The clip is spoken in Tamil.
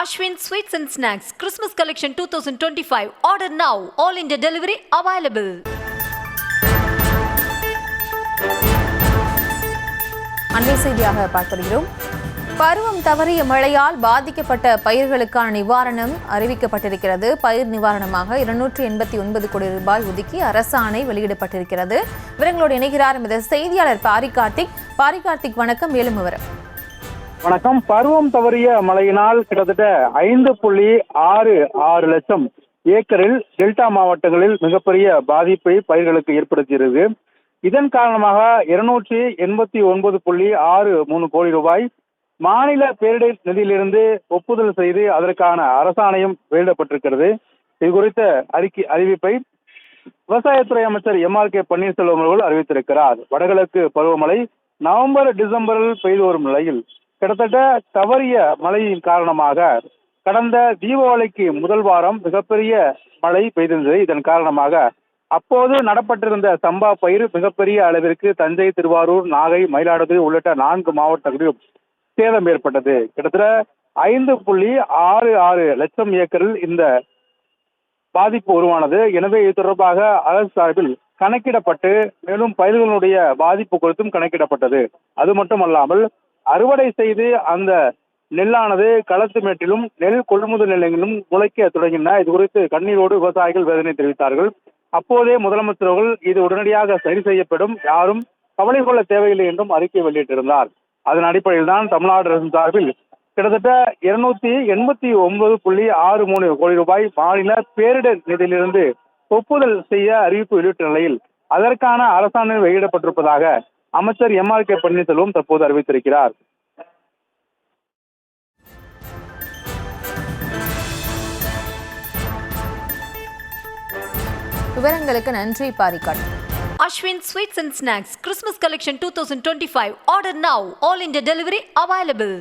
Ashwin Sweets and Snacks Christmas Collection 2025. Order now. All India delivery available. அண்மை செய்தியாக பார்க்கிறோம். பருவம் தவறிய மழையால் பாதிக்கப்பட்ட பயிர்களுக்கான நிவாரணம் அறிவிக்கப்பட்டிருக்கிறது. பயிர் நிவாரணமாக 289 கோடி ரூபாய் ஒதுக்கி அரசாணை வெளியிடப்பட்டிருக்கிறது. விவரங்களோடு இணைகிறார் எமது செய்தியாளர் பாரிகார்த்திக். வணக்கம். மேலும் விவரம். வணக்கம். பருவம் தவறிய மழையினால் கிட்டத்தட்ட 5.66 லட்சம் ஏக்கரில் டெல்டா மாவட்டங்களில் மிகப்பெரிய பாதிப்பை பயிர்களுக்கு ஏற்படுத்தியிருக்கிறது. இதன் காரணமாக 289.63 கோடி ரூபாய் மாநில பேரிடர் நிதியிலிருந்து ஒப்புதல் செய்து அதற்கான அரசாணையும் வெளியிடப்பட்டிருக்கிறது. இது குறித்த அறிவிப்பை விவசாயத்துறை அமைச்சர் MRK பன்னீர்செல்வம் அவர்கள் அறிவித்திருக்கிறார். வடகிழக்கு பருவமழை நவம்பர் டிசம்பரில் பெய்து வரும் நிலையில் கிட்டத்தட்ட தவறிய மழையின் காரணமாக கடந்த தீபாவளிக்கு முதல் வாரம் மிகப்பெரிய மழை பெய்திருந்தது. இதன் காரணமாக அப்போது நடப்பட்டிருந்த சம்பா பயிர் மிகப்பெரிய அளவிற்கு தஞ்சை, திருவாரூர், நாகை, மயிலாடுதுறை உள்ளிட்ட 4 மாவட்டங்களிலும் சேதம் ஏற்பட்டது. கிட்டத்தட்ட 5.66 லட்சம் ஏக்கரில் இந்த பாதிப்பு உருவானது. எனவே இது தொடர்பாக அரசு சார்பில் கணக்கிடப்பட்டு மேலும் பயிர்களுடைய பாதிப்பு குறித்தும் கணக்கிடப்பட்டது. அது மட்டுமல்லாமல் அறுவடை செய்து அந்த நெல்லானது களத்து மேட்டிலும் நெல் கொள்முதல் நிலையங்களிலும் முளைக்க தொடங்கின. இது குறித்து கண்ணீரோடு விவசாயிகள் வேதனை தெரிவித்தார்கள். அப்போதே முதலமைச்சர் அவர்கள் இது உடனடியாக சரி செய்யப்படும், யாரும் கவலை கொள்ள தேவையில்லை என்றும் அறிக்கை வெளியிட்டிருந்தார். அதன் அடிப்படையில் தான் தமிழ்நாடு அரசு சார்பில் கிட்டத்தட்ட 289.63 கோடி ரூபாய் மாநில பேரிடர் நிதியிலிருந்து ஒப்புதல் செய்ய அறிவிப்பு வெளியிட்ட நிலையில் அதற்கான அரசாணை வெளியிடப்பட்டிருப்பதாக அமைச்சர் MRK பன்னீர்செல்வம் தற்போது அறிவித்திருக்கிறார். விவரங்களுக்கு நன்றி பாரிகார்த்திக். Ashwin Sweets and Snacks Christmas Collection 2025. Order now. All India delivery available.